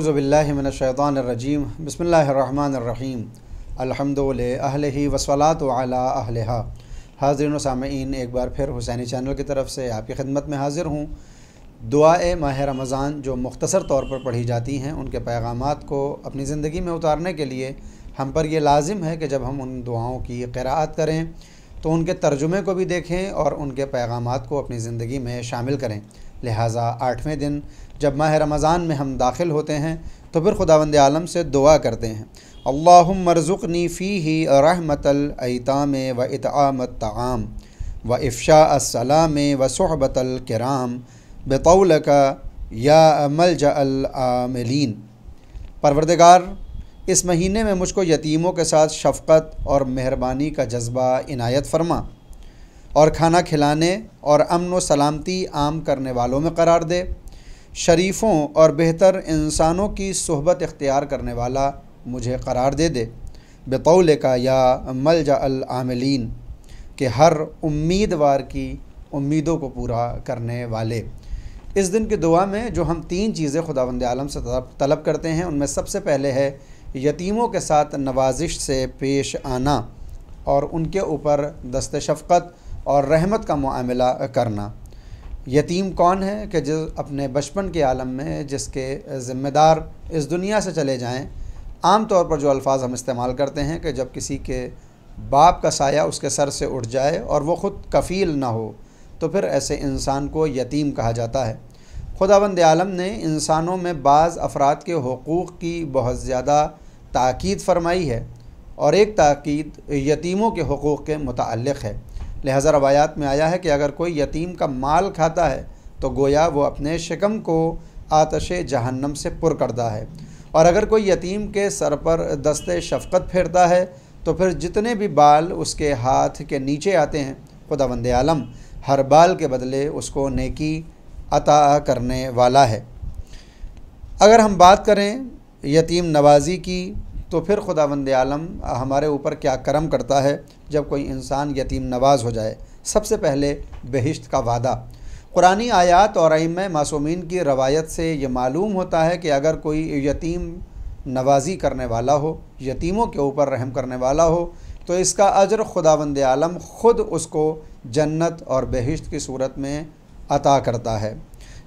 اعوذ باللہ من الشیطان الرجیم بسم اللہ الرحمن الرحیم الحمد للہ والصلاۃ علی اہلہا۔ حاضرین و سامعین، ایک بار پھر حسینی چینل کی طرف سے آپ کی خدمت میں حاضر ہوں۔ دعائے ماہ رمضان جو مختصر طور پر پڑھی جاتی ہیں، ان کے پیغامات کو اپنی زندگی میں اتارنے کے لیے ہم پر یہ لازم ہے کہ جب ہم ان دعاؤں کی قراءت کریں تو ان کے ترجمے کو بھی دیکھیں اور ان کے پیغامات کو اپنی زندگی میں شامل کریں۔ لہٰذا 8ویں دن جب ماہ رمضان میں ہم داخل ہوتے ہیں تو پھر خداوند عالم سے دعا کرتے ہیں، اللہم ارزقنی فیہ رحمت الایتام و اطعام الطعام و افشاء السلام و صحبت الکرام بطولک یا ملجأ العاملین۔ پروردگار، اس مہینے میں مجھ کو یتیموں کے ساتھ شفقت اور مہربانی کا جذبہ عنایت فرما، اور کھانا کھلانے اور امن و سلامتی عام کرنے والوں میں قرار دے، شریفوں اور بہتر انسانوں کی صحبت اختیار کرنے والا مجھے قرار دے بقولک یا ملجأ العاملین، کہ ہر امیدوار کی امیدوں کو پورا کرنے والے۔ اس دن کی دعا میں جو ہم 3 چیزیں خداوند عالم سے طلب کرتے ہیں، ان میں سب سے پہلے ہے یتیموں کے ساتھ نوازش سے پیش آنا اور ان کے اوپر دست شفقت اور رحمت کا معاملہ کرنا۔ یتیم کون ہے؟ کہ جو اپنے بچپن کے عالم میں جس کے ذمہ دار اس دنیا سے چلے جائیں۔ عام طور پر جو الفاظ ہم استعمال کرتے ہیں کہ جب کسی کے باپ کا سایہ اس کے سر سے اٹھ جائے اور وہ خود کفیل نہ ہو تو پھر ایسے انسان کو یتیم کہا جاتا ہے۔ خداوند عالم نے انسانوں میں بعض افراد کے حقوق کی بہت زیادہ تاکید فرمائی ہے، اور ایک تاکید یتیموں کے حقوق کے متعلق ہے۔ لہذا روایات میں آیا ہے کہ اگر کوئی یتیم کا مال کھاتا ہے تو گویا وہ اپنے شکم کو آتش جہنم سے پر کردہ ہے، اور اگر کوئی یتیم کے سر پر دست شفقت پھیرتا ہے تو پھر جتنے بھی بال اس کے ہاتھ کے نیچے آتے ہیں، خداوند عالم ہر بال کے بدلے اس کو نیکی عطا کرنے والا ہے۔ اگر ہم بات کریں یتیم نوازی کی تو پھر خداوند عالم ہمارے اوپر کیا کرم کرتا ہے جب کوئی انسان یتیم نواز ہو جائے۔ سب سے پہلے بہشت کا وعدہ۔ قرآنی آیات اور ائمہ معصومین کی روایت سے یہ معلوم ہوتا ہے کہ اگر کوئی یتیم نوازی کرنے والا ہو، یتیموں کے اوپر رحم کرنے والا ہو، تو اس کا اجر خداوند عالم خود اس کو جنت اور بہشت کی صورت میں عطا کرتا ہے۔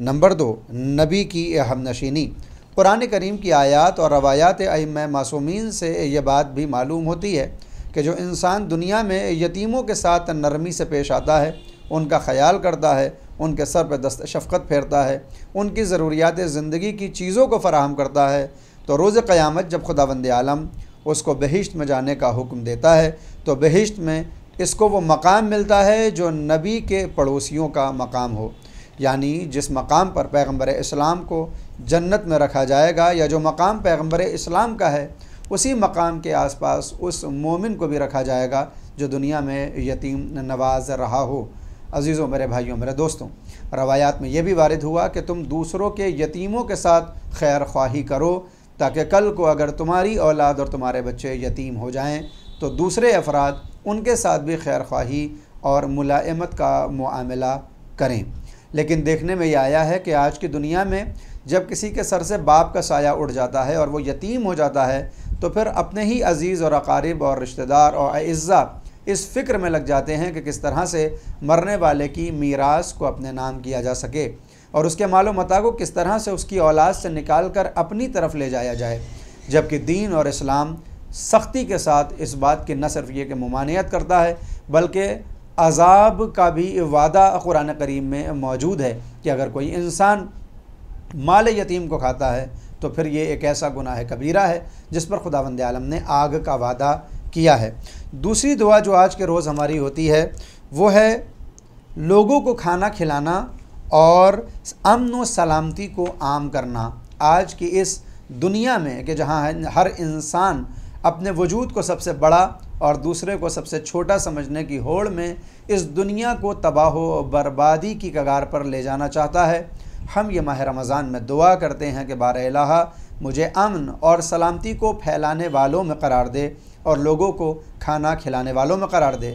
نمبر 2، نبی کی ہم نشینی۔ قرآن کریم کی آیات اور روایات ائمہ معصومین سے یہ بات بھی معلوم ہوتی ہے کہ جو انسان دنیا میں یتیموں کے ساتھ نرمی سے پیش آتا ہے، ان کا خیال کرتا ہے، ان کے سر پہ دست شفقت پھیرتا ہے، ان کی ضروریات زندگی کی چیزوں کو فراہم کرتا ہے، تو روز قیامت جب خداوند عالم اس کو بہشت میں جانے کا حکم دیتا ہے تو بہشت میں اس کو وہ مقام ملتا ہے جو نبی کے پڑوسیوں کا مقام ہو، یعنی جس مقام پر پیغمبر اسلام کو جنت میں رکھا جائے گا، یا جو مقام پیغمبر اسلام کا ہے اسی مقام کے آس پاس اس مومن کو بھی رکھا جائے گا جو دنیا میں یتیم نواز رہا ہو۔ عزیزوں، میرے بھائیوں، میرے دوستوں، روایات میں یہ بھی وارد ہوا کہ تم دوسروں کے یتیموں کے ساتھ خیر خواہی کرو، تاکہ کل کو اگر تمہاری اولاد اور تمہارے بچے یتیم ہو جائیں تو دوسرے افراد ان کے ساتھ بھی خیر خواہی اور ملائمت کا معاملہ کریں۔ لیکن دیکھنے میں یہ آیا ہے کہ آج کی دنیا میں جب کسی کے سر سے باپ کا سایہ اڑ جاتا ہے اور وہ یتیم ہو جاتا ہے تو پھر اپنے ہی عزیز اور اقارب اور رشتہ دار اور اعزاء اس فکر میں لگ جاتے ہیں کہ کس طرح سے مرنے والے کی میراث کو اپنے نام کیا جا سکے، اور اس کے مال و متاع کو کس طرح سے اس کی اولاد سے نکال کر اپنی طرف لے جایا جائے، جبکہ دین اور اسلام سختی کے ساتھ اس بات کی نہ صرف یہ کہ ممانعت کرتا ہے بلکہ عذاب کا بھی وعدہ قرآن کریم میں موجود ہے کہ اگر کوئی انسان مال یتیم کو کھاتا ہے تو پھر یہ ایک ایسا گناہ کبیرہ ہے جس پر خداوند عالم نے آگ کا وعدہ کیا ہے۔ دوسری دعا جو آج کے روز ہماری ہوتی ہے وہ ہے لوگوں کو کھانا کھلانا اور امن و سلامتی کو عام کرنا۔ آج کی اس دنیا میں کہ جہاں ہر انسان اپنے وجود کو سب سے بڑا اور دوسرے کو سب سے چھوٹا سمجھنے کی ہوڑ میں اس دنیا کو تباہ و بربادی کی کگار پر لے جانا چاہتا ہے، ہم یہ ماہ رمضان میں دعا کرتے ہیں کہ بار الہ مجھے امن اور سلامتی کو پھیلانے والوں میں قرار دے اور لوگوں کو کھانا کھلانے والوں میں قرار دے۔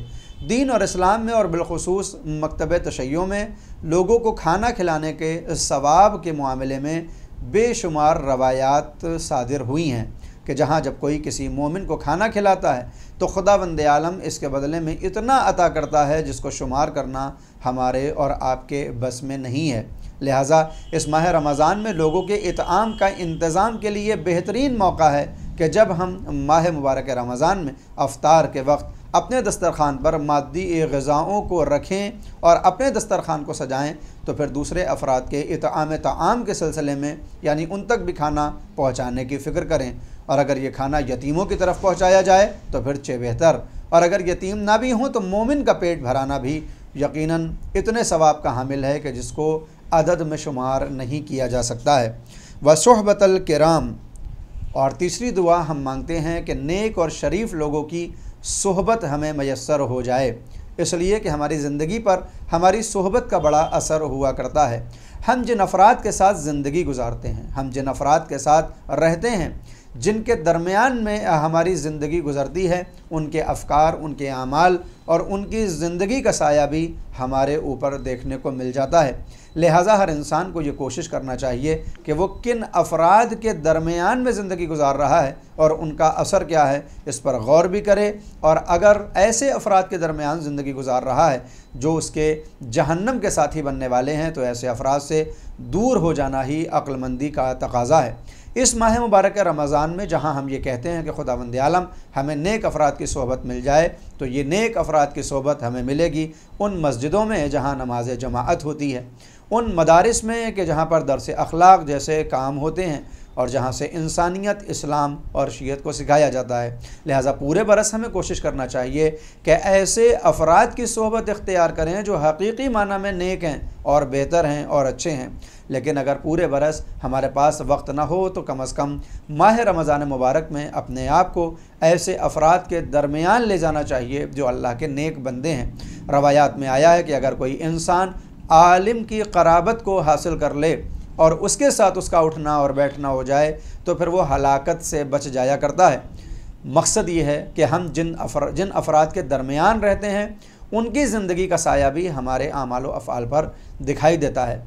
دین اور اسلام میں اور بالخصوص مکتب تشیع میں لوگوں کو کھانا کھلانے کے ثواب کے معاملے میں بے شمار روایات صادر ہوئی ہیں کہ جہاں جب کوئی کسی مومن کو کھانا کھلاتا ہے تو خداوند عالم اس کے بدلے میں اتنا عطا کرتا ہے جس کو شمار کرنا ہمارے اور آپ کے بس میں نہیں ہے۔ لہٰذا اس ماہ رمضان میں لوگوں کے اطعام کا انتظام کے لیے بہترین موقع ہے کہ جب ہم ماہ مبارک رمضان میں افطار کے وقت اپنے دسترخوان پر مادی غذاؤں کو رکھیں اور اپنے دسترخوان کو سجائیں، تو پھر دوسرے افراد کے اطعام طعام کے سلسلے میں یعنی ان تک بھی کھانا پہنچانے کی فکر کریں، اور اگر یہ کھانا یتیموں کی طرف پہنچایا جائے تو پھر بہتر، اور اگر یتیم نہ بھی ہوں تو مومن کا پیٹ بھرانا بھی یقیناً اتنے ثواب کا حامل ہے کہ جس کو عدد میں شمار نہیں کیا جا سکتا ہے۔ وصحبۃ الکرام، اور تیسری دعا ہم مانگتے ہیں کہ نیک اور شریف لوگوں کی صحبت ہمیں میسر ہو جائے، اس لیے کہ ہماری زندگی پر ہماری صحبت کا بڑا اثر ہوا کرتا ہے۔ ہم جن افراد کے ساتھ زندگی گزارتے ہیں، ہم جن افراد کے ساتھ رہتے ہیں، جن کے درمیان میں ہماری زندگی گزرتی ہے، ان کے افکار، ان کے اعمال اور ان کی زندگی کا سایہ بھی ہمارے اوپر دیکھنے کو مل جاتا ہے۔ لہٰذا ہر انسان کو یہ کوشش کرنا چاہیے کہ وہ کن افراد کے درمیان میں زندگی گزار رہا ہے اور ان کا اثر کیا ہے، اس پر غور بھی کرے، اور اگر ایسے افراد کے درمیان زندگی گزار رہا ہے جو اس کے جہنم کے ساتھی بننے والے ہیں، تو ایسے افراد سے دور ہو جانا ہی عقل مندی کا تقاضا ہے۔ اس ماہ مبارک رمضان میں جہاں ہم یہ کہتے ہیں کہ خداوند عالم ہمیں نیک افراد کی صحبت مل جائے، تو یہ نیک افراد کی صحبت ہمیں ملے گی ان مسجدوں میں جہاں نماز جماعت ہوتی ہے، ان مدارس میں کہ جہاں پر درس اخلاق جیسے کام ہوتے ہیں، اور جہاں سے انسانیت، اسلام اور شریعت کو سکھایا جاتا ہے۔ لہٰذا پورے برس ہمیں کوشش کرنا چاہیے کہ ایسے افراد کی صحبت اختیار کریں جو حقیقی معنی میں نیک ہیں اور بہتر ہیں اور اچھے ہیں۔ لیکن اگر پورے برس ہمارے پاس وقت نہ ہو تو کم از کم ماہ رمضان مبارک میں اپنے آپ کو ایسے افراد کے درمیان لے جانا چاہیے جو اللہ کے نیک بندے ہیں۔ روایات میں آیا ہے کہ اگر کوئی انسان عالم کی قرابت کو حاصل کر لے اور اس کے ساتھ اس کا اٹھنا اور بیٹھنا ہو جائے تو پھر وہ ہلاکت سے بچ جایا کرتا ہے۔ مقصد یہ ہے کہ ہم جن افراد کے درمیان رہتے ہیں ان کی زندگی کا سایہ بھی ہمارے اعمال و افعال پر دکھائی دیتا ہے۔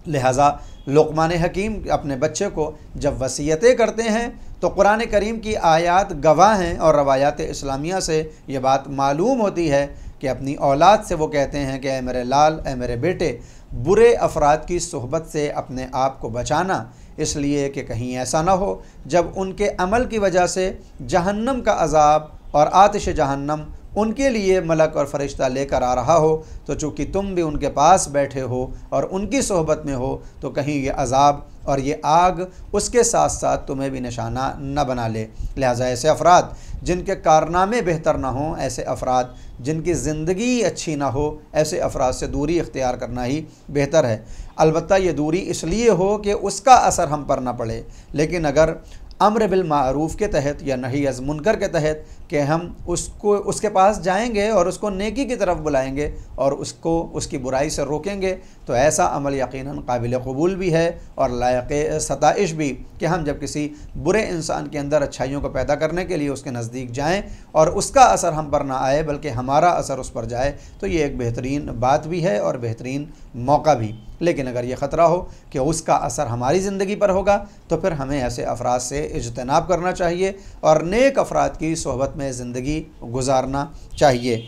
لہٰذا لقمان حکیم اپنے بچے کو جب وصیتیں کرتے ہیں تو قرآن کریم کی آیات گواہ ہیں، اور روایات اسلامیہ سے یہ بات معلوم ہوتی ہے کہ اپنی اولاد سے وہ کہتے ہیں کہ اے میرے لال، اے میرے بیٹے، برے افراد کی صحبت سے اپنے آپ کو بچانا، اس لیے کہ کہیں ایسا نہ ہو جب ان کے عمل کی وجہ سے جہنم کا عذاب اور آتش جہنم ان کے لیے ملک اور فرشتہ لے کر آ رہا ہو، تو چونکہ تم بھی ان کے پاس بیٹھے ہو اور ان کی صحبت میں ہو، تو کہیں یہ عذاب اور یہ آگ اس کے ساتھ ساتھ تمہیں بھی نشانہ نہ بنا لے۔ لہٰذا ایسے افراد جن کے کارنامے بہتر نہ ہوں، ایسے افراد جن کی زندگی اچھی نہ ہو، ایسے افراد سے دوری اختیار کرنا ہی بہتر ہے۔ البتہ یہ دوری اس لیے ہو کہ اس کا اثر ہم پر نہ پڑے، لیکن اگر امر بالمعروف کے تحت یا نہی از منکر کے تحت کہ ہم اس کے پاس جائیں گے اور اس کو نیکی کی طرف بلائیں گے اور اس کی برائی سے روکیں گے، تو ایسا عمل یقیناً قابل قبول بھی ہے اور لائق ستائش بھی، کہ ہم جب کسی برے انسان کے اندر اچھائیوں کو پیدا کرنے کے لیے اس کے نزدیک جائیں اور اس کا اثر ہم پر نہ آئے بلکہ ہمارا اثر اس پر جائے، تو یہ ایک بہترین بات بھی ہے اور بہترین موقع بھی۔ لیکن اگر یہ خطرہ ہو کہ اس کا اثر ہماری زندگی پر ہوگا تو پھر ہمیں ایسے افراد سے اجتناب کرنا چاہیے اور نیک افراد کی صحبت میں زندگی گزارنا چاہیے۔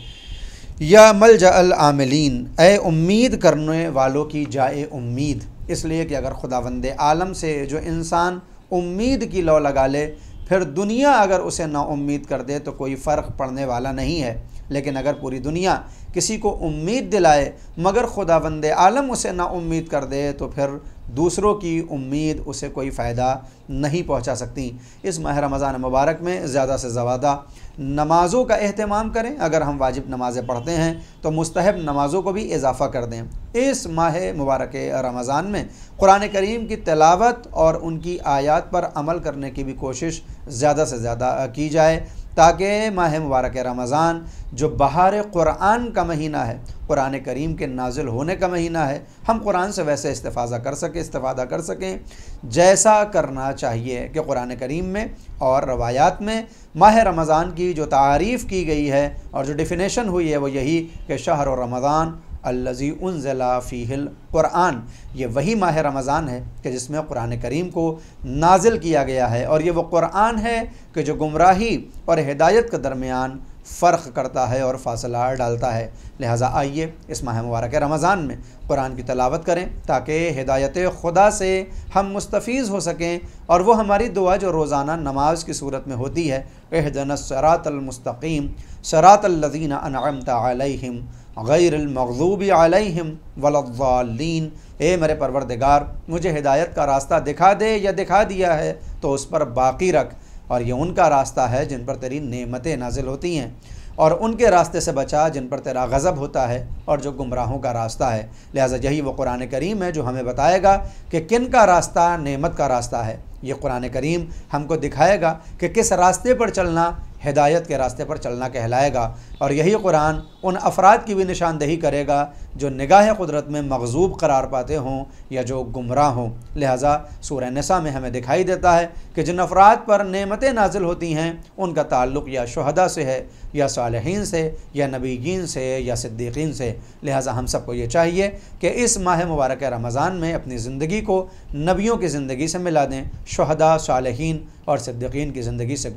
یا ملجأ العاملین، اے امید کرنے والوں کی جائے امید، اس لیے کہ اگر خداوند عالم سے جو انسان امید کی لو لگا لے، پھر دنیا اگر اسے نا امید کر دے تو کوئی فرق پڑنے والا نہیں ہے، لیکن اگر پوری دنیا کسی کو امید دلائے مگر خداوند عالم اسے نا امید کر دے تو پھر دوسروں کی امید اسے کوئی فائدہ نہیں پہنچا سکتی۔ اس ماہ رمضان مبارک میں زیادہ سے زیادہ نمازوں کا اہتمام کریں، اگر ہم واجب نمازیں پڑھتے ہیں تو مستحب نمازوں کو بھی اضافہ کر دیں۔ اس ماہ مبارک رمضان میں قرآن کریم کی تلاوت اور ان کی آیات پر عمل کرنے کی بھی کوشش زیادہ سے زیادہ کی جائے، تاکہ ماہ مبارک رمضان جو بہار قرآن کا مہینہ ہے، قرآن کریم کے نازل ہونے کا مہینہ ہے، ہم قرآن سے ویسے استفادہ کر سکیں جیسا کرنا چاہیے کہ قرآن کریم میں اور روایات میں ماہ رمضان کی جو تعریف کی گئی ہے اور جو ڈیفینیشن ہوئی ہے وہ یہی کہ شہر رمضان الذی انزل فیہ القرآن، یہ وہی ماہ رمضان ہے کہ جس میں قرآن کریم کو نازل کیا گیا ہے، اور یہ وہ قرآن ہے کہ جو گمراہی اور ہدایت کے درمیان فرق کرتا ہے اور فاصلہ ڈالتا ہے۔ لہٰذا آئیے اس ماہ مبارک رمضان میں قرآن کی تلاوت کریں تاکہ ہدایت خدا سے ہم مستفیض ہو سکیں، اور وہ ہماری دعا جو روزانہ نماز کی صورت میں ہوتی ہے، اہدنا الصراط المستقیم صراط الذین انعمت علیہم غیر المغضوب علیہم ولا الضالین، اے میرے پروردگار مجھے ہدایت کا راستہ دکھا دے یا دکھا دیا ہے تو اس پر باقی رکھ، اور یہ ان کا راستہ ہے جن پر تیری نعمتیں نازل ہوتی ہیں، اور ان کے راستے سے بچا جن پر تیرا غضب ہوتا ہے اور جو گمراہوں کا راستہ ہے۔ لہٰذا یہی وہ قرآن کریم ہے جو ہمیں بتائے گا کہ کن کا راستہ نعمت کا راستہ ہے۔ یہ قرآن کریم ہم کو دکھائے گا کہ کس راستے پر چلنا ہدایت کے راستے پر چلنا کہلائے گا، اور یہی قرآن ان افراد کی بھی نشاندہی کرے گا جو نگاہ قدرت میں مغضوب قرار پاتے ہوں یا جو گمراہ ہوں۔ لہٰذا سورہ نساء میں ہمیں دکھائی دیتا ہے کہ جن افراد پر نعمتیں نازل ہوتی ہیں ان کا تعلق یا شہداء سے ہے یا صالحین سے یا نبیین سے یا صدیقین سے۔ لہٰذا ہم سب کو یہ چاہیے کہ اس ماہ مبارک رمضان میں اپنی زندگی کو نبیوں کی زندگی سے ملا دیں، شہداء، صالحین اور صدیقین کی زندگی سے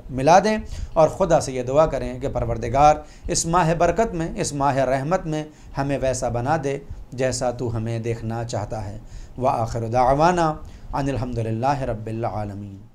ملا دیں، اور خدا سے یہ دعا کریں کہ پروردگار اس ماہ برکت میں، اس ماہ رحمت میں ہمیں ویسا بنا دے جیسا تو ہمیں دیکھنا چاہتا ہے۔ وآخر دعوانا ان الحمد للہ رب العالمین۔